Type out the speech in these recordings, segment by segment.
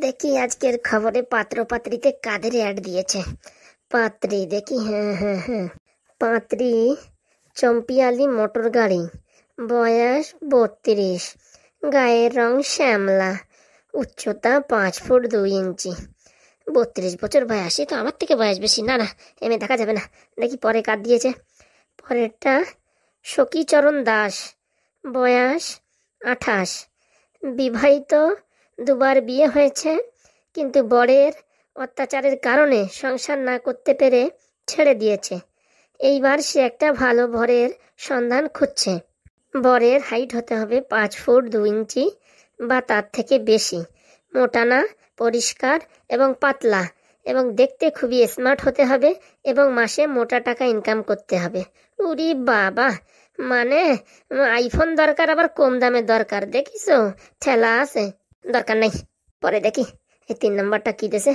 দেখি আজকের খবরে পাত্র পাত্রীতে কাদের অ্যাড দিয়েছে। পাত্রী দেখি, হ্যাঁ, পাত্রী চম্পিয়ালি মোটর গাড়ি, বয়স 32, গায়ের রং শ্যামলা, উচ্চতা 5 ফুট 2 ইঞ্চি, 32 বছর বয়সী। তো আমার থেকে বয়স বেশি, না না এমএ দেখা যাবে না। দেখি পরে কার দিয়েছে। পরেরটা সখীচরণ দাস, বয়স 28, বিবাহিত, 2বার বিয়ে হয়েছে, কিন্তু বরের অত্যাচারের কারণে সংসার না করতে পেরে ছেড়ে দিয়েছে। এইবার সে একটা ভালো বরের সন্ধান খুঁজছে। বরের হাইট হতে হবে 5 ফুট 2 ইঞ্চি বা তার থেকে বেশি, মোটা না, পরিষ্কার এবং পাতলা, এবং দেখতে খুবই স্মার্ট হতে হবে, এবং মাসে মোটা টাকা ইনকাম করতে হবে। উরি বাবা, মানে আইফোন দরকার, আবার কম দামের দরকার। দেখিস ঠেলা আছে, দরকার নাই। পরে দেখি এই 3 নম্বরটা কি দেছে।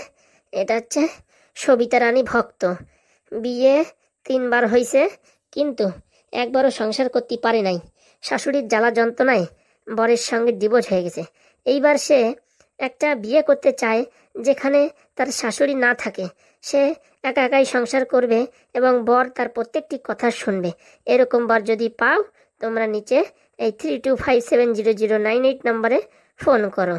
এটা হচ্ছে সবিতা রানী ভক্ত, বিয়ে 3বার হয়েছে, কিন্তু একবারও সংসার করতে পারে নাই। শাশুড়ির জ্বালা যন্ত্রণায় বরের সঙ্গে ডিভোর্স হয়ে গেছে। এইবার সে একটা বিয়ে করতে চায় যেখানে তার শাশুড়ি না থাকে। সে একা একাই সংসার করবে এবং বর তার প্রত্যেকটি কথা শুনবে। এরকম বর যদি পাও, তোমরা নিচে এই 32570098 নম্বরে ফোন করো।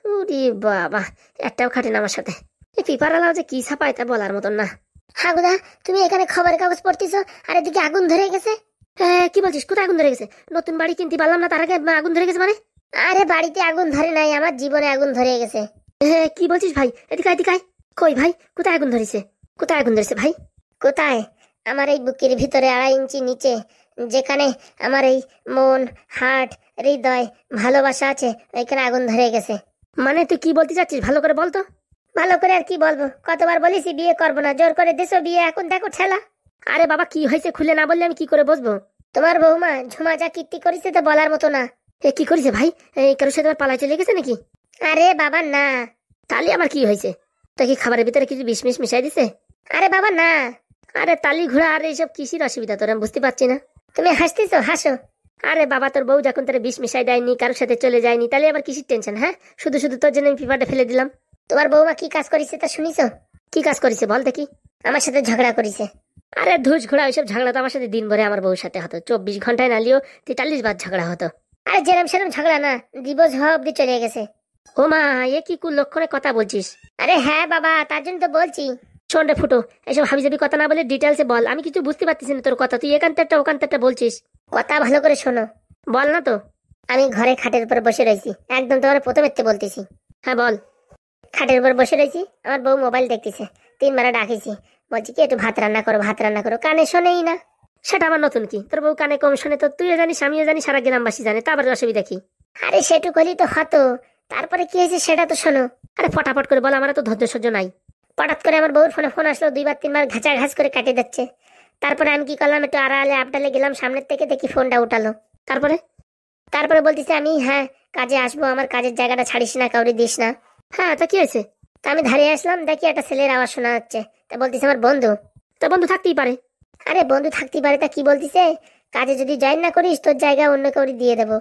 উরি বাবা, একটাও খাটে না আমার সাথে। এই পিপারালাও যে কি ছাপায় তা বলার মতন না। হাগুদা, তুমি এখানে খবরের কাগজ পড়তেছো আর এদিকে আগুন ধরে গেছে। হ্যাঁ, কি বলছিস? কোথায় আগুন ধরে গেছে? নতুন বাড়ি কিনতে পারলাম না, তার আগে আগুন ধরে গেছে মানে? আরে বাড়িতে আগুন ধরে নাই, আমার জীবনে আগুন ধরে গেছে। হ্যাঁ, কি বলছিস ভাই? এদিকে এদিকে। কই ভাই, কোথায় আগুন ধরেছে? কোথায় আগুন ধরেছে ভাই? কোথায়? আমার এই বুকের ভিতরে 2.5 ইঞ্চি নিচে, যেখানে আমার এই মন, হার্ট, হৃদয়, ভালোবাসা আছে, ওইখানে আগুন ধরে গেছে। মানে তুই কি বলতে চাচ্ছিস? ভালো করে বল তো। ভালো করে আর কি বলবো? কতবার বলেছি বিয়ে করবো না, জোর করে দেশো বিয়ে, এখন দেখো ঠেলা। আরে বাবা, কি হয়েছে খুলে না বললে আমি কি করে বসবো? তোমার বৌমা ঝুমা যা কীর্তি করেছে তো বলার মতো না। এ কি করেছে ভাই? এই কারোর সাথে পালাই চলে গেছে নাকি? আরে বাবা না। তালি আমার কি হয়েছে? তো কি খাবারের ভিতরে কিছু বিষ মিশ মিশাই দিছে? আরে বাবা না। আরে তালি ঘোড়া আর এইসব কিসির অসুবিধা তোর আমি বুঝতে পারছি না। তুমি হাসতেছো, হাসো। আরে বাবা, তোর বউ যখন তোর বিষ মিশাই দেয়নি, কারোর সাথে চলে যায়নি, তাহলে আবার কিসির টেনশন? হ্যাঁ, শুধু শুধু তোর জন্য আমি পিপাটা ফেলে দিলাম। তোমার বৌমা কি কাজ করেছে তা শুনিছো? কি কাজ করেছে বল দেখি। আমার সাথে ঝগড়া করেছে। আরে ধুস ঘোড়া, ওইসব ঝগড়া তো আমার সাথে দিন ভরে আমার বউর সাথে হতো। 24 ঘন্টায় নালিও 43 বার ঝগড়া হতো। আরে যেরম সেরম ঝগড়া না, ডিভোর্স হওয়া অব্দি চলে গেছে। ও মা, এ কি কুলক্ষণে কথা বলছিস? আরে হ্যাঁ বাবা, তার জন্য তো বলছি। শোন রে ফুটো, এসব হাবিজাবি কথা না বলে ডিটেলসে বল। আমি কিছু বুঝতে পারতেছি না তোর কথা। তুই এখানটা ওখানটা বলছিস। কথা ভালো করে শোনো। বল না তো। আমি ঘরে খাটের উপর বসে রয়েছি, একদম তোমার প্রথমে বলতেছি। হ্যাঁ বল। খাটের উপর বসে রয়েছি, আমার বউ মোবাইল দেখতেছে। 3বার ডাকেছি, বলছি কি একটু ভাত রান্না করো, ভাত রান্না করো, কানে শোনেই না। সেটা আমার নতুন কি? তোর বউ কানে কম শোনে তো তুইও জানিস, আমিও জানি, সারা গ্রামবাসী জানে, তা আবার অসুবিধা কি? আরে সেটুকু হলেই তো হতো, তারপরে কি হয়েছে সেটা তো শোনো। আরে ফটাফট করে বল, আমার তো ধৈর্য সহ্য নাই। হঠাৎ করে আমার বউর ফোনে ফোন আসলো, 2বার 3বার ঘাঁচা ঘাঁচ করে কাটে যাচ্ছে। তারপরে আমি কি করলাম, একটু আড়ালে আপডালে গেলাম, সামনের থেকে দেখি ফোনটা উঠালো। তারপরে তারপরে বলতেছে আমি হ্যাঁ কাজে আসবো, আমার কাজের জায়গাটা ছাড়িস না, কাউরে দিস না। হ্যাঁ, তা কি হয়েছে? তা আমি ধারে আসলাম, দেখি একটা ছেলের আওয়াজ শোনা যাচ্ছে। তা বলতেছে আমার বন্ধু। তো বন্ধু থাকতেই পারে। আরে বন্ধু থাকতেই পারে, তা কি বলতিছে, কাজে যদি জয়েন না করিস তোর জায়গা অন্য কাউরে দিয়ে দেবো।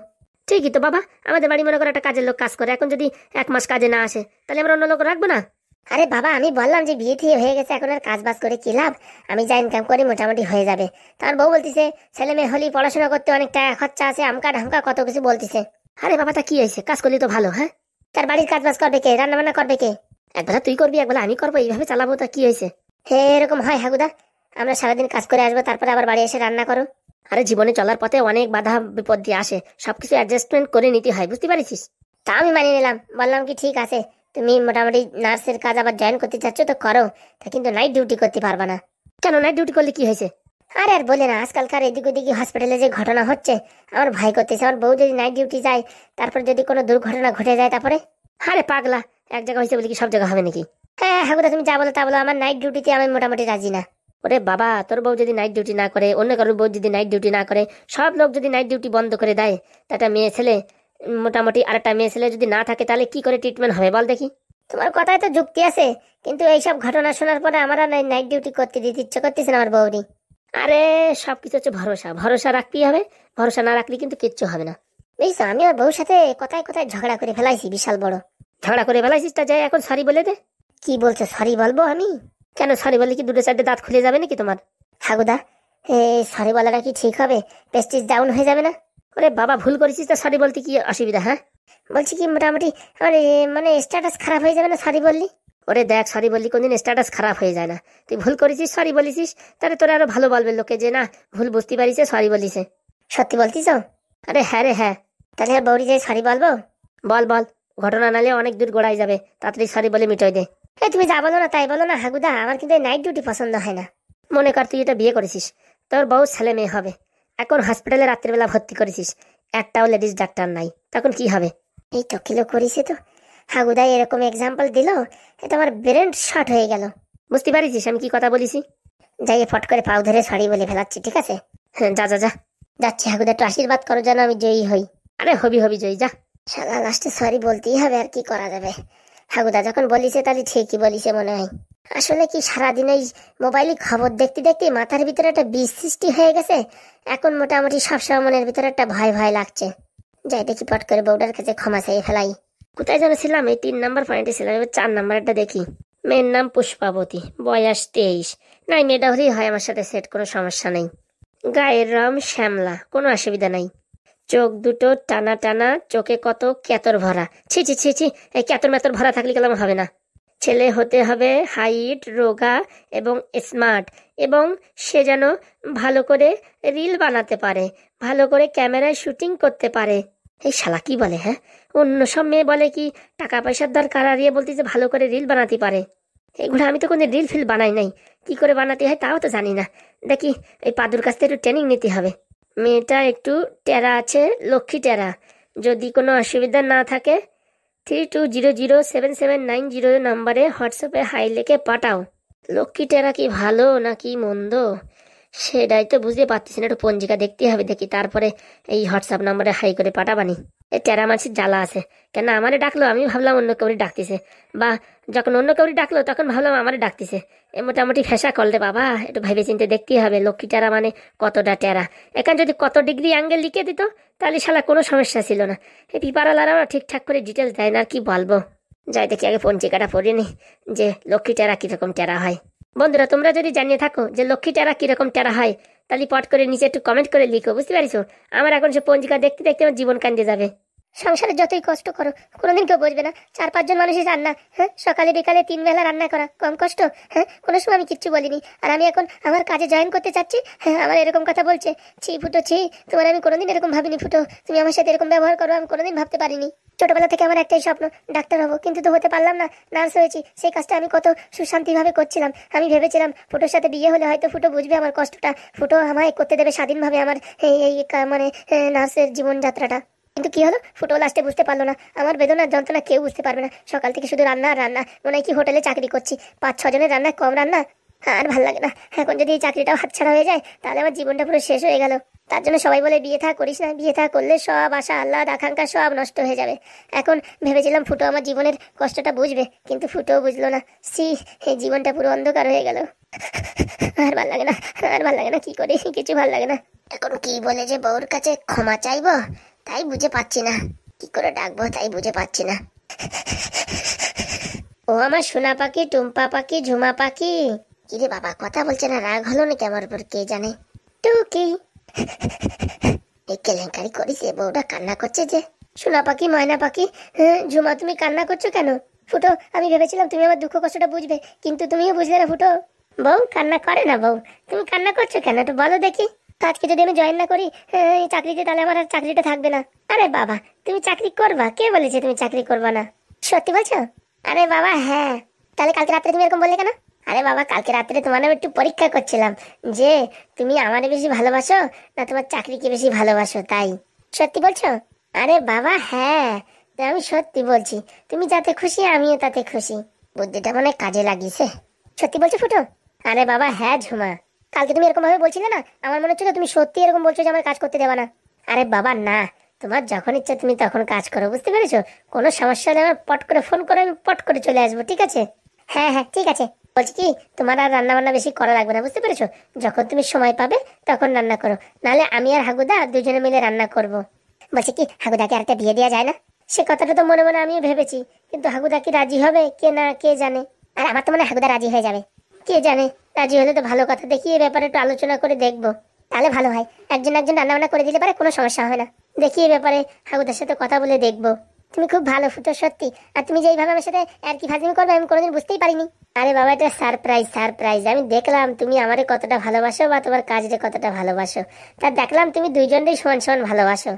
ঠিকই তো বাবা, আমাদের বাড়ি মনে করো একটা কাজের লোক কাজ করে, এখন যদি 1 মাস কাজে না আসে, তাহলে আমরা অন্য লোক রাখবো না? আরে বাবা, আমি বললাম যে বিয়ে ঠিক হয়ে গেছে, এখন আর কাজ বাজ করে কি লাভ, আমি যা ইনকাম করি মোটামুটি হয়ে যাবে। তার বউ বলতিছে ছেলে মেয়ে হলেই পড়াশোনা করতে অনেক টাকা খরচা আছে, আমকা ঢামকা কত কিছু বলতিছে। আরে বাবা, তা কি হয়েছে? কাজ করলে তো ভালো। হ্যাঁ, তার বাড়ির কাজ বাজ করবে কে, রান্না বান্না করবে কে? একবেলা তুই করবি, একবেলা আমি করবো, এইভাবে চালাবো। তা কি হয়েছে? হে, এরকম হয় হাগুদা? আমরা সারাদিন কাজ করে আসবো, তারপরে আবার বাড়ি এসে রান্না করো। আরে জীবনে চলার পথে অনেক বাধা বিপত্তি আসে, সবকিছু অ্যাডজাস্টমেন্ট করে নিতে হয়, বুঝতে পারছিস? তা আমি মানিয়ে নিলাম, বললাম কি ঠিক আছে, তুমি মোটামুটি নার্সের কাজ আবার জয়েন করতে চাচ্ছ তো করো, তা কিন্তু নাইট ডিউটি করতে পারবা না। কেন, নাইট ডিউটি করলে কি হয়েছে? আরে আর বলে না, আজকালকার এদিক ওদিকে হসপিটালে যে ঘটনা হচ্ছে, আমার ভয় করতেছে। আমার বউ যদি নাইট ডিউটি যায়, তারপর যদি কোনো দুর্ঘটনা ঘটে যায় তারপরে। আরে পাগলা, এক জায়গা হয়েছে বলে কি সব জায়গা হবে নাকি? হ্যাঁ হাগুদা, তুমি যা বলো তা বলো, আমার নাইট ডিউটিতে আমি মোটামুটি রাজি না। ওরে বাবা, তোর বউ যদি নাইট ডিউটি না করে, অন্য কারোর বউ যদি নাইট ডিউটি না করে, সব লোক যদি নাইট ডিউটি বন্ধ করে দেয়, একটা মেয়ে ছেলে মোটামুটি আর একটা মেয়ে ছেলে যদি না থাকে, তাহলে কি করে ট্রিটমেন্ট হবে বল দেখি? তোমার কথায় তো যুক্তি আছে, কিন্তু এইসব ঘটনা শোনার পরে আমার নাইট ডিউটি করতে দিতে ইচ্ছে করতেছে না আমার বউরি। আরে সবকিছু হচ্ছে ভরসা, ভরসা রাখতেই হবে, ভরসা না রাখলে কিন্তু কিচ্ছু হবে না। বুঝছো, আমি আমার বউর সাথে কথায় কথায় ঝগড়া করে ফেলাইছি বিশাল বড়। ঝগড়া করে বেলাইছিস, তা যাই এখন সরি বলে দে। কি বলছো সরি বলবো আমি? কেন সরি বললে কি দুটো চারটে দাঁত খুলে যাবে নাকি তোমার? হাগুদা, সরি বলাটা কি ঠিক হবে? প্রেস্টিজ ডাউন হয়ে যাবে না? ওরে বাবা, ভুল করেছিস তো সরি বলতে কি অসুবিধা? হ্যাঁ বলছি কি মোটামুটি আমার মানে স্ট্যাটাস খারাপ হয়ে যাবে না সরি বললি? ওরে দেখ, সরি বললি কোনদিন স্ট্যাটাস খারাপ হয়ে যায় না। তুই ভুল করেছিস সরি বলেছিস, তাহলে তোরা আরো ভালো বলবে লোকে যে না ভুল বুঝতে পারিছে সরি বলিছে। সত্যি বলতিস? আরে হ্যাঁ রে হ্যাঁ। তাহলে আর বৌরি যাই সরি বলবো? বল বল, ঘটনা নালে অনেক দূর গোড়ায় যাবে, তাড়াতাড়ি সরি বলে মিটাই দে। তুমি যা বলো না তাই বলো না হাগুদা, আমার কিন্তু নাইট ডিউটি পছন্দ হয় না। মনে কর তুই এটা বিয়ে করেছিস, তোর বউ ছেলে মেয়ে হবে, এখন হসপিটালে রাত্রিবেলা ভর্তি করেছিস, একটাও লেডিস ডাক্তার নাই, তখন কি হবে? এই তো কিলো করিস তো হাগুদা, এরকম এক্সাম্পল দিল, এটা আমার ব্রেন শর্ট হয়ে গেল। বুঝতে পারিস আমি কি কথা বলিছি? যাই ফট করে পাও ধরে সরি বলে ফেলাচ্ছি, ঠিক আছে? হ্যাঁ যা যা যা। যাচ্ছি হাগুদা, একটু আশীর্বাদ করো যেন আমি জয়ী হই। আরে হবি হবি জয়ী, যা। শালা লাস্টে সরি বলতেই হবে, আর কি করা যাবে। হাগুদা যখন বলিছে তাহলে ঠিকই বলিছে মনে হয়। আসলে কি সারাদিন এই মোবাইলে খবর দেখতে দেখতে মাথার ভিতরে একটা বিষ সৃষ্টি হয়ে গেছে, এখন মোটামুটি সবসময় মনের ভিতরে একটা ভয় ভয় লাগছে। যাই দেখি পট করে বউটার কাছে ক্ষমা চাইয়ে ফেলাই। কোথায় যেন ছিলাম? এই 3 নাম্বার পয়েন্টে ছিলাম, এবার 4 নাম্বারটা দেখি। মেয়ের নাম পুষ্পাবতী, বয়স 23। নাই মেয়েটা হলেই হয় আমার সাথে সেট, কোনো সমস্যা নেই। গায়ের রং শ্যামলা, কোনো অসুবিধা নাই। চোখ দুটো টানা টানা, চোখে কত ক্যাতর ভরা। ছি ছি ছি ছি, এই ক্যাতর ম্যাতর ভরা থাকলে কেমন হবে না। ছেলে হতে হবে হাইট, রোগা এবং স্মার্ট, এবং সে যেন ভালো করে রিল বানাতে পারে, ভালো করে ক্যামেরায় শুটিং করতে পারে। এই শালা কি বলে? হ্যাঁ, অন্য সব মেয়ে বলে কি টাকা পয়সার দরকার, আর ইয়ে বলতে যে ভালো করে রিল বানাতে পারে। এগুলো আমি তো কোনো রিল ফিল বানাই নাই, কি করে বানাতে হয় তাও তো জানি না। দেখি এই পাদুর কাছ থেকে একটু ট্রেনিং নিতে হবে। মেয়েটা একটু টেরা আছে, লক্ষ্মী টেরা। যদি কোনো অসুবিধা না থাকে 32007790 নাম্বারে হোয়াটসঅ্যাপে হাই লিখে পাঠাও। লক্ষ্মী টেরা কি ভালো নাকি মন্দ সেটাই তো বুঝতে পারতেছি না, একটু পঞ্জিকা দেখতে হবে, দেখি তারপরে এই হোয়াটসঅ্যাপ নাম্বারে হাই করে পাঠাবানি। এই টেরা মাছির জ্বালা আছে কেন? আমারে ডাকলো, আমি ভাবলাম অন্য কেউরি ডাকতেছে, বা যখন অন্য কেউরি ডাকলো তখন ভাবলাম আমারে ডাকতেছে। এ মোটামুটি ফেসা করলে বাবা, একটু ভেবে চিন্তে দেখতেই হবে লক্ষ্মী টেরা মানে কতটা টেরা। এখানে যদি কত ডিগ্রি অ্যাঙ্গেল লিখে দিত তাহলে শালা কোনো সমস্যা ছিল না। এই পিপারালারাও ঠিকঠাক করে ডিটেলস দেয় না, আর কি বলবো। যাই দেখি আগে পঞ্জিকাটা পড়ে নি যে লক্ষ্মী টেরা কিরকম টেরা হয়। বন্ধুরা তোমরা যদি জানিয়ে থাকো যে লক্ষ্মী টেরা কিরকম টেরা হয়, তাহলে পট করে নিচে একটু কমেন্ট করে লিখো, বুঝতে পারিস? আমার এখন সে পঞ্জিকা দেখতে দেখতে আমার জীবন কান্দে যাবে। সংসারে যতই কষ্ট করো কোনোদিন কেউ বুঝবে না 4-5 জন মানুষের রান্না, হ্যাঁ সকালে বিকালে 3 বেলা রান্না করা কম কষ্ট? হ্যাঁ কোনো সময় আমি কিচ্ছু বলিনি, আর আমি এখন আমার কাজে জয়েন করতে চাচ্ছি, হ্যাঁ আমার এরকম কথা বলছে। ছি ফুটো ছি, তোমার আমি কোনোদিন এরকম ভাবিনি ফুটো, তুমি আমার সাথে এরকম ব্যবহার করো আমি কোনোদিন ভাবতে পারিনি। ছোটবেলা থেকে আমার একটাই স্বপ্ন ডাক্তার হবো, কিন্তু তো হতে পারলাম না, নার্স হয়েছি। সেই কাজটা আমি কত সুশান্তিভাবে করছিলাম। আমি ভেবেছিলাম ফুটোর সাথে বিয়ে হলে হয়তো ফুটো বুঝবে আমার কষ্টটা, ফুটো আমায় করতে দেবে স্বাধীনভাবে আমার মানে নার্সের জীবনযাত্রাটা। কিন্তু কি হলো, ফুটো লাস্টে বুঝতে পারলো না আমার বেদনার যন্ত্রণা কেউ বুঝতে পারবে না। সকাল থেকে শুধু রান্না আর রান্না, মনে হয় কি হোটেলে চাকরি করছি, 5-6 জনের রান্না, কম রান্না। আর ভাল লাগে না। এখন যদি এই চাকরিটাও হাতছাড়া হয়ে যায় তাহলে আমার জীবনটা পুরো শেষ হয়ে গেল। তার জন্য সবাই বলে বিয়ে থা করিস না, বিয়ে থা করলে সব আশা আল্লাহ আকাঙ্ক্ষা সব নষ্ট হয়ে যাবে। এখন ভেবেছিলাম ফুটো আমার জীবনের কষ্টটা বুঝবে, কিন্তু ফুটোও বুঝলো না। সি, এই জীবনটা পুরো অন্ধকার হয়ে গেল। আর ভাল লাগে না, আর ভাল লাগে না, কি করি কিছু ভাল লাগে না। এখন কি বলে যে বউর কাছে ক্ষমা চাইবো তাই বুঝে পাচ্ছি না, কি করে ডাকবো তাই বুঝে পাচ্ছি না। ও আমার সোনা পাখি, টুম্পা পাখি, ঝুমা পাখি। কিরে বাবা কথা বলছে না, রাগ হলো নাকি আমার উপর কে জানে। টুকি, এই কেলেঙ্কারি করিস, এ বউটা কান্না করছে যে। সোনা পাখি, ময়না পাখি, ঝুমা তুমি কান্না করছো কেন? ফুটো, আমি ভেবেছিলাম তুমি আমার দুঃখ কষ্টটা বুঝবে, কিন্তু তুমিও বুঝলে না ফুটো। বউ কান্না করে না, বউ তুমি কান্না করছো কেন একটু বলো দেখি। আজকে যদি আমি জয়েন না করি এই চাকরিতে, তাহলে আমার আর চাকরিটা থাকবে না। আরে বাবা তুমি চাকরি করবা? কে বলেছে তুমি চাকরি করবা না? সত্যি বলছো? আরে বাবা হ্যাঁ। তাহলে কালকে রাত্রে তুমি এরকম বললে কেন? আরে বাবা কালকে রাত্রে তোমার নামে একটু পরীক্ষা করছিলাম যে তুমি আমারে বেশি ভালোবাসো না তোমার চাকরিকে বেশি ভালোবাসো, তাই। সত্যি বলছো? আরে বাবা হ্যাঁ, তো আমি সত্যি বলছি, তুমি যাতে খুশি আমিও তাতে খুশি। বুদ্ধিটা মনে কাজে লাগিয়েছে। সত্যি বলছো ফুটো? আরে বাবা হ্যাঁ ঝুমা, কালকে তুমি এরকম ভাবে বলছিলে না, আমার মনে হচ্ছে তুমি সত্যি এরকম বলছো যে আমার কাজ করতে দেবা না। আরে বাবা না, তোমার যখন ইচ্ছা তুমি তখন কাজ করো, বুঝতে পেরেছো? কোনো সমস্যা হলে আমার পট করে ফোন করে আমি পট করে চলে আসবো, ঠিক আছে? হ্যাঁ হ্যাঁ ঠিক আছে। বলছি কি তোমার আর রান্না বান্না বেশি করা লাগবে না, বুঝতে পেরেছো? যখন তুমি সময় পাবে তখন রান্না করো, নাহলে আমি আর হাগুদা দুজনে মিলে রান্না করব। বলছি কি হাগুদাকে আরেকটা বিয়ে দেওয়া যায় না? সে কথাটা তো মনে মনে আমিও ভেবেছি, কিন্তু হাগুদা কি রাজি হবে কে না কে জানে। আর আমার তো মনে হয় হাগুদা রাজি হয়ে যাবে। কে জানে, রাজি হলে তো ভালো কথা, দেখি এই ব্যাপারে একটু আলোচনা করে দেখবো, তাহলে ভালো হয়। একজন একজন রান্না বান্না করে দিলে পারে কোনো সমস্যা হয় না। দেখি এই ব্যাপারে হাগুদার সাথে কথা বলে দেখবো। তুমি খুব ভালো ফুটো সত্যি। আর তুমি যে এইভাবে আমার সাথে আর কি ফাজলামি করবে আমি কোনোদিন বুঝতেই পারিনি। আরে বাবা, এটা সারপ্রাইজ সারপ্রাইজ। আমি দেখলাম তুমি আমারে কতটা ভালোবাসো বা তোমার কাজটা কতটা ভালোবাসো, তা দেখলাম তুমি দুইজনেই সমান সমান ভালোবাসো।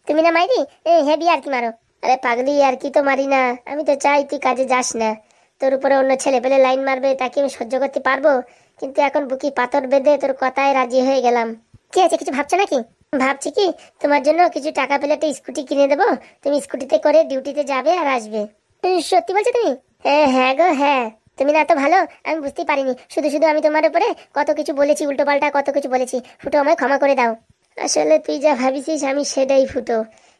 তুমি না মাইরি হেভি আর কি মারো। আরে পাগলি, আর কি তো মারি না, আমি তো চাই তুই কাজে যাস না। তোর উপরে অন্য ছেলে পেলে লাইন মারবে, তাকে আমি সহ্য করতে পারবো? কিন্তু এখন বুকি পাথর বেঁধে তোর কথায় রাজি হয়ে গেলাম। কি আছে, কিছু ভাবছো নাকি? ভাবছি কি, তোমার জন্য কিছু টাকা পেলে একটা স্কুটি কিনে দেবো, তুমি স্কুটিতে করে ডিউটিতে যাবে আর আসবে। সত্যি বলছো তুমি? হ্যাঁ হ্যাঁ গো হ্যাঁ। তুমি না এত ভালো আমি বুঝতেই পারিনি। শুধু শুধু আমি তোমার উপরে কত কিছু বলেছি, উল্টো পাল্টা কত কিছু বলেছি। ফুটো, আমায় ক্ষমা করে দাও। আসলে তুই যা ভাবিছিস আমি সেটাই ফুটো,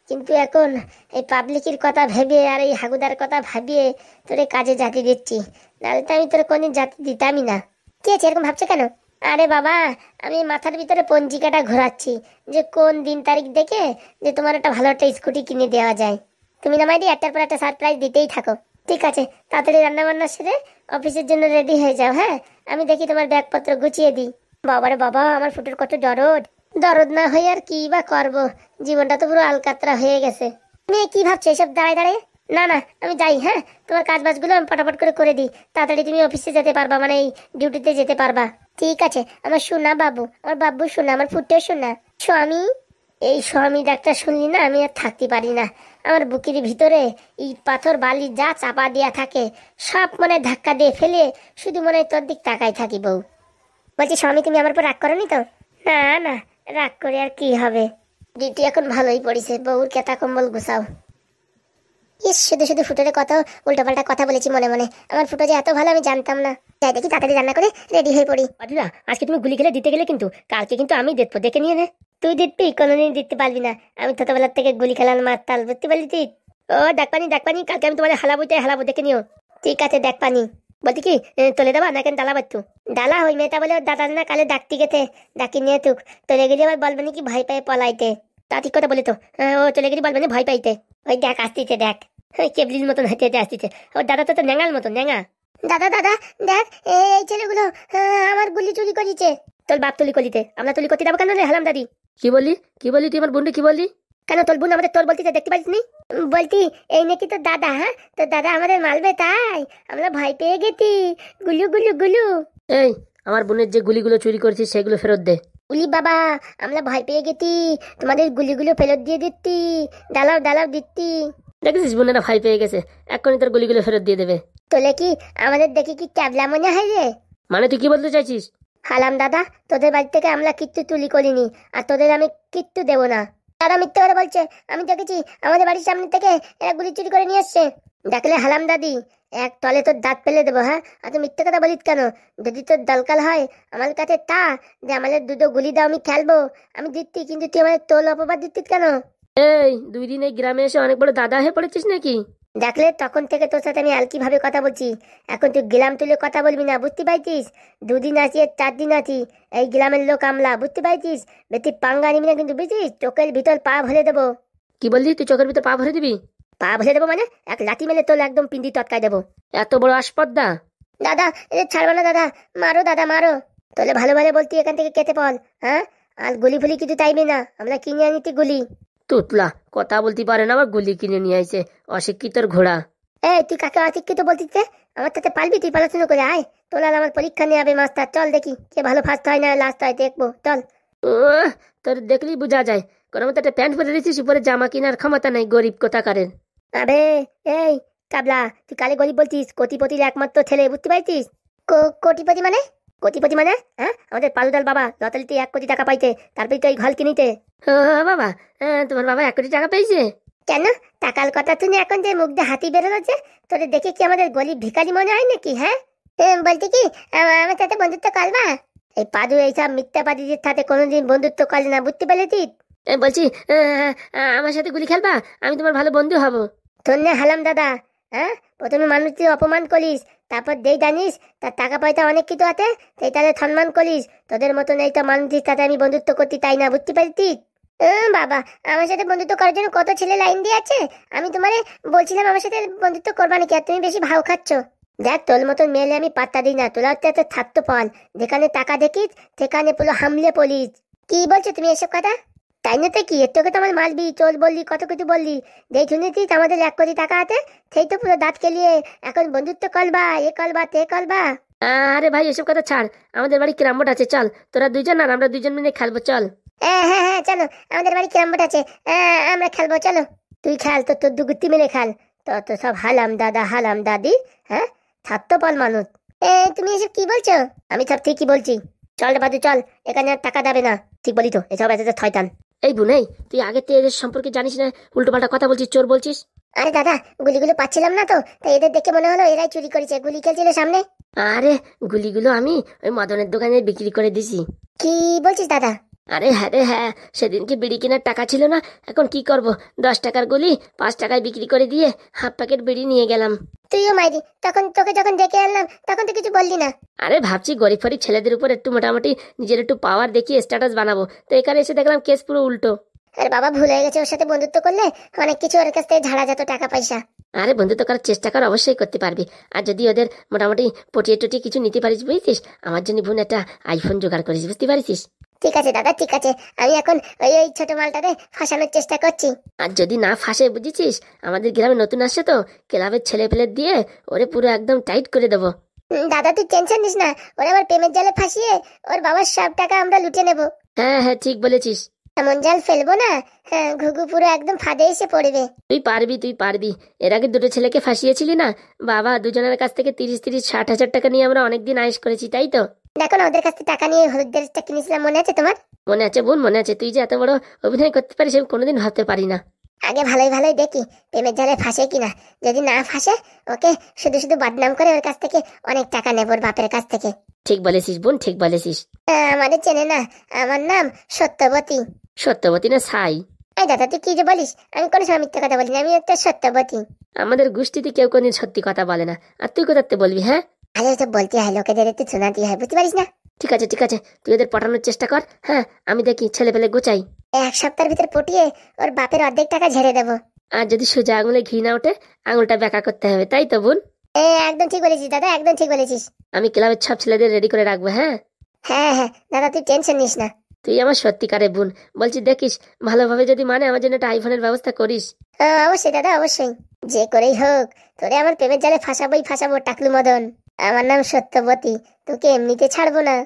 কিন্তু এখন এই পাবলিকের কথা ভেবে আর এই হাগুদার কথা ভাবিয়ে তোরে কাজে জাতি দিচ্ছি, নাহলে তো আমি তোর কোনদিন জাতি দিতামই না। কি আছে, এরকম ভাবছো কেন? আরে বাবা, আমি মাথার ভিতরে পঞ্জিকাটা ঘোরাচ্ছি যে কোন দিন তারিখ দেখে যে তোমার একটা ভালো একটা স্কুটি কিনে দেওয়া যায়। তুমি না মাইদি একটার পর একটা সারপ্রাইজ দিতেই থাকো। ঠিক আছে, তাড়াতাড়ি রান্না বান্না সেরে অফিসের জন্য রেডি হয়ে যাও। হ্যাঁ, আমি দেখি তোমার ব্যাগপত্র গুছিয়ে দিই। বাবারে বাবা, আমার ফুটোর কত দরদ। দরদ না হয়ে আর কি বা করবো, জীবনটা তো পুরো আলকাতরা হয়ে গেছে। তুমি কি ভাবছো এসব দাঁড়ায় দাঁড়ায়? না না, আমি যাই। হ্যাঁ, তোমার কাজ বাজগুলো আমি ফটাফট করে দিই, তাড়াতাড়ি তুমি অফিসে যেতে পারবা, মানে এই ডিউটিতে যেতে পারবা। ঠিক আছে আমার সোনা বাবু, আমার বাবু সোনা, আমার ফুটেও সোনা। স্বামী, এই স্বামী ডাক্তার শুনলি না আমি আর থাকতে পারি না। আমার বুকের ভিতরে ইট পাথর বালি যা চাপা দেয়া থাকে সব মনে ধাক্কা দিয়ে ফেলে শুধু মনে হয় তোর দিক তাকাই থাকি। বউ বলছি, স্বামী তুমি আমার উপর রাগ করনি তো? না না, রাগ করে আর কি হবে, ডিউটি এখন ভালোই পড়েছে। বউর কেতা কম্বল গুছাও। ইস, শুধু শুধু ফুটোরে কত উল্টোপাল্টা কথা বলেছি মনে মনে। আমার ফুটো যে এত ভালো আমি জানতাম না। যাই দেখি তাড়াতাড়ি রান্না করে রেডি হয়ে পড়ি। পাটিরা, আজকে তুমি গুলি খেলে দিতে গেলে কিন্তু কালকে কিন্তু আমি দেখবো, দেখে নিয়ে নে। তুই দিবি? কোনোদিন দিতে পারবি না, আমি ছোটবেলার থেকে গুলি খেলার মাতাল, বুঝতে পারলি তুই? ও দেখপানি দেখপানি, কালকে আমি তোমার হালাবো দেখে নিও। ঠিক আছে দেখপানি। বলতি কি, তোলে দেবা না কেন ডালা বাচ্চু? ডালা ওই মেয়েটা বলে ওর দাদা না কালে ডাকতে গেছে, ডাকি নিয়ে তুক তোলে গেলে আবার বলবে নাকি ভয় পায় পলাইতে। তা ঠিক কথা বলে তো, ও চলে গেলে বলবে না ভয় পাইতে। ওই দেখ আসতিছে, দেখ কেবলির মতন হেঁটে হেঁটে আসতিছে। ওর দাদা তো ন্যাঙার মতন ন্যাঙা। দাদা দাদা দেখ, এই ছেলেগুলো আমার গুলি চুরি করেছে। তোর বাপ তুলি করিতে, আমরা তুলি করতে যাবো কেন রে হালাম দাদি? কি বললি তুই আমার বোনকে কি বললি? কেন তোর বোন আমাদের তোর বলতে দেখতে পারিস নি? বলতি এই নাকি তোর দাদা, হ্যাঁ তোর দাদা আমাদের মারবে তাই আমরা ভয় পেয়ে গেছি। গুলু গুলু গুলু। এই, আমার বোনের যে গুলিগুলো চুরি করেছিস সেগুলো ফেরত দে। গুলি বাবা, আমরা ভয় পেয়ে গেছি, তোমাদের গুলিগুলো ফেরত দিয়ে দিচ্ছি। ডালাও ডালাও দিচ্ছি। দেখেছিস বোনেরা ভয় পেয়ে গেছে, এক্ষুনি তোর গুলিগুলো ফেরত দিয়ে দেবে। তোলে কি আমাদের দেখি কি ক্যাবলা মনে হয় রে? মানে তুই কি বলতে চাইছিস? হালাম দাদা, তোদের বাড়ি থেকে আমরা কিচ্ছু তুলি করিনি, আর তোদের আমি কিচ্ছু দেবো না। তারা মিথ্যে কথা বলছে, আমি দেখেছি আমাদের বাড়ির সামনে থেকে এরা গুলি চুরি করে নিয়ে এসছে। দেখলে হালাম দাদি, এক তলে তোর দাঁত ফেলে দেবো। হ্যাঁ, আর তুই মিথ্যে কথা বলিস কেন? যদি তোর দরকার হয় আমার কাছে তা যে আমাদের দুটো গুলি দাও, আমি খেলবো, আমি দিচ্ছি, কিন্তু তুই আমাদের তোল অপবাদ দিচ্ছিস কেন? এই, 2 দিন এই গ্রামে এসে অনেক বড় দাদা হয়ে পড়েছিস নাকি? দেখলে তখন থেকে তোর সাথে আমি আলকি ভাবে কথা বলছি, এখন তুই গিলাম তুলে কথা বলবি না, বুঝতে পারছিস? 2 দিন আছি 4 দিন আছি, এই গ্রামের লোক আমলা, বুঝতে পারছিস? বেশি পাঙ্গা নিবি না কিন্তু, বুঝছিস? চোখের ভিতর পা ভরে দেবো। কি বললি, তুই চোখের ভিতর পা ভরে দিবি? পা ভরে দেবো মানে এক লাঠি মেলে তোর একদম পিন্ডি তটকায় দেবো। এত বড় আসপদ্দা? দাদা এদের ছাড়বো না দাদা, মারো দাদা মারো। তোলে ভালো ভালো বলতি এখান থেকে কেটে পল। হ্যাঁ, আর গুলি ফুলি কিছু চাইবি না, আমরা কিনে আনিতি গুলি। তুতলা কথা বলতে পারে না, আবার গুলি কিনে নিয়ে আইছে, অশিক্ষিতর ঘোড়া। এই তুই কাকে অশিক্ষিত বলতিস রে? আমার সাথে পারবি তুই? পড়াশোনা করে আয়, তোর আর আমার পরীক্ষা নিয়ে যাবে মাস্টার। চল দেখি কে ভালো ফার্স্ট হয় না লাস্ট হয়, দেখবো চল। তোর দেখলেই বোঝা যায় কোনো মতো একটা প্যান্ট পরে দিয়েছিস, উপরে জামা কেনার ক্ষমতা নেই, গরিব কোথাকারের। আবে এই কাবলা, তুই কালে গরিব বলছিস? কোটিপতির একমাত্র ছেলে, বুঝতে পারছিস? কোটিপতি মানে? কোটিপতি মানে হ্যাঁ, আমাদের পালুদাল বাবা লতালিতে 1 কোটি টাকা পাইতে, তারপরে তো এই ঘর কিনিতে। বাবা, তোমার বাবা 1 কোটি টাকা পেয়েছে? কেন, টাকার কথা শুনে এখন যে মুখ দিয়ে হাতি বেরোচ্ছে, তোদের দেখে কি আমাদের গরিব ভিখারি মনে হয় নাকি? হ্যাঁ, বলতে কি আমার সাথে বন্ধুত্ব করবা? এই পাদু এইসব মিথ্যাবাদীদের সাথে কোনোদিন বন্ধুত্ব করে না, বুঝতে পেরেছিস? বলছি আমার সাথে গুলি খেলবা, আমি তোমার ভালো বন্ধু হব। ধন্য হালাম দাদা, হ্যাঁ প্রথমে মানুষকে অপমান করিস, তারপর দেই জানিস তার টাকা পয়সা অনেক কিছু আছে, সেই তাদের সম্মান করিস। তোদের মতন এইটা মানুষের সাথে আমি বন্ধুত্ব করতে তাই না, বুঝতে পারছিস? বাবা, আমার সাথে বন্ধুত্ব করার জন্য কত ছেলে লাইন দিয়ে আছে। আমি তোমারে বলছিলাম আমার সাথে বন্ধুত্ব করবা নাকি, আর তুমি বেশি ভাও খাচ্ছ। দেখ, তোর মতন মেলে আমি পাত্তা দিই না। তোরা তো থাকতো পাল, যেখানে টাকা দেখিস সেখানে পুরো হামলে পলিস। কি বলছো তুমি এসব কথা? তাই না তো কি, তোকে তো আমার মারবি, চোল বললি, কত কিছু বললি। যেই শুনেছিস আমাদের 1 কোটি টাকা আছে, সেই তো পুরো দাঁত কেলিয়ে এখন বন্ধুত্ব করবা, এ করবা তে করবা। আরে ভাই, এসব কথা ছাড়। আমাদের বাড়ি ক্যারাম বোর্ড আছে, চল তোরা দুইজন আর আমরা দুইজন মিলে খেলবো, চল। হ্যাঁ হ্যাঁ হ্যাঁ, চলো, আমাদের বাড়ি ক্যারাম বোর্ড আছে, আমরা খেলবো, চলো। তুই খেল, তোর দুগুত্তি মিলে খেল। তো সব হালাম দাদা হালাম দাদি। হ্যাঁ, থাকতো পাল মানুষ। তুমি এসব কি বলছো? আমি সব ঠিকই বলছি। চল রে বাদু, চল, এখানে আর টাকা দেবে না। ঠিক বলি তো, এসব এত থয়তান। এই বুনেই, তুই আগে তো এদের সম্পর্কে জানিস না, উল্টো পাল্টা কথা বলছিস, চোর বলছিস। আরে দাদা, গুলিগুলো পাচ্ছিলাম না তো, তাই এদের দেখে মনে হলো এরাই চুরি করেছে, গুলি খেলছিল সামনে। আরে গুলিগুলো আমি ওই মদনের দোকানে বিক্রি করে দিছি। কি বলছিস দাদা? আরে হ্যাঁ রে হ্যাঁ, সেদিনকে বিড়ি কেনার টাকা ছিল না, এখন কি করব, 10 টাকার গুলি 5 টাকায় বিক্রি করে দিয়ে হাফ প্যাকেট বিড়ি নিয়ে গেলাম। তুইও মাইরি, তখন তোকে যখন ডেকে আনলাম তখন তো কিছু বললি না। আরে ভাবছি গরিব ফরিব ছেলেদের উপর একটু মোটামুটি নিজের একটু পাওয়ার দেখিয়ে স্ট্যাটাস বানাবো, তো এখানে এসে দেখলাম কেস পুরো উল্টো। আরে বাবা, ভুল হয়ে গেছে, ওর সাথে বন্ধুত্ব করলে অনেক কিছু ওর কাছ থেকে ঝাড়া যেত, টাকা পয়সা। আরে বন্ধুত্ব করার চেষ্টা কর, অবশ্যই করতে পারবি। আর যদি ওদের মোটামুটি পটিয়ে টটিয়ে কিছু নিতে পারিস, বুঝছিস, আমার জন্য বোন একটা আইফোন জোগাড় করিস, বুঝতে পারিস। ঠিক আছে দাদা, ঠিক আছে, আমি এখন ওই ওই ছোট মালটারে ফাঁসানোর চেষ্টা করছি। আর যদি না ফাঁসে, বুঝেছিস, আমাদের গ্রামে নতুন আসছে তো, ক্লাবের ছেলে পেলে দিয়ে ওরে পুরো একদম টাইট করে দেবো। দাদা তুই টেনশন নিস না, ওরে আবার প্রেমের জালে ফাঁসিয়ে ওর বাবার সব টাকা আমরা লুটে নেব। হ্যাঁ হ্যাঁ, ঠিক বলেছিস। এমন জাল ফেলবো না, হ্যাঁ, ঘুঘু পুরো একদম ফাঁদে এসে পড়বে। তুই পারবি, তুই পারবি। এর আগে দুটো ছেলেকে ফাঁসিয়েছিলি না বাবা, দুজনের কাছ থেকে 30-30-60 হাজার টাকা নিয়ে আমরা অনেকদিন আয়েশ করেছি, তাই তো। দেখো না, ওদের কাছ থেকে টাকা নিয়ে হলুদ ড্রেসটা কিনেছিলাম, মনে আছে তোমার? মনে আছে বোন, মনে আছে। তুই যে এত বড় অভিনয় করতে পারিস আমি কোনোদিন ভাবতে পারি না। আগে ভালোই ভালোই দেখি প্রেমের জালে ফাঁসে কিনা। যদি না ফাঁসে, ওকে শুধু শুধু বদনাম করে ওর কাছ থেকে অনেক টাকা নেব, ওর বাপের কাছ থেকে। ঠিক বলেছিস বোন, ঠিক বলেছিস। আমাদের চেনে না, আমার নাম সত্যবতী। সত্যবতী না ছাই? এই দাদা তুই কি যে বলিস, আমি কোনো সময় মিথ্যে কথা বলি না, আমি একটা সত্যবতী। আমাদের গোষ্ঠীতে কেউ কোনদিন সত্যি কথা বলে না, আর তুই কোথাতে বলবি? হ্যাঁ, আরে তো বলতে হয়, লোকেদের একটু শোনাতে হয়, বুঝতে পারিস না? ঠিক আছে ঠিক আছে, তুই ওদের পটানোর চেষ্টা কর। হ্যাঁ, আমি দেখি ছেলে পেলে গোচাই। 1 সপ্তাহের ভিতরে পটিয়ে ওর বাপের অর্ধেক টাকা ঝেড়ে দেবো। আর যদি সোজা আঙুলে ঘি না ওঠে, আঙুলটা বেঁকা করতে হবে, তাই তো বোন? একদম ঠিক বলেছিস দাদা, একদম ঠিক বলেছিস। আমি ক্লাবের সব ছেলেদের রেডি করে রাখবো। হ্যাঁ হ্যাঁ হ্যাঁ দাদা, তুই টেনশন নিস না। তুই আমার সত্যিকারে বোন, বলছি দেখিস ভালোভাবে যদি মানে আমার জন্য একটা আইফোনের ব্যবস্থা করিস। অবশ্যই দাদা, অবশ্যই, যে করেই হোক তোরে আমার প্রেমের জালে ফাঁসাবোই ফাঁসাবো, টাকলু মদন। আমার নাম সত্যবতী, তোকে এমনিতে ছাড়বো না।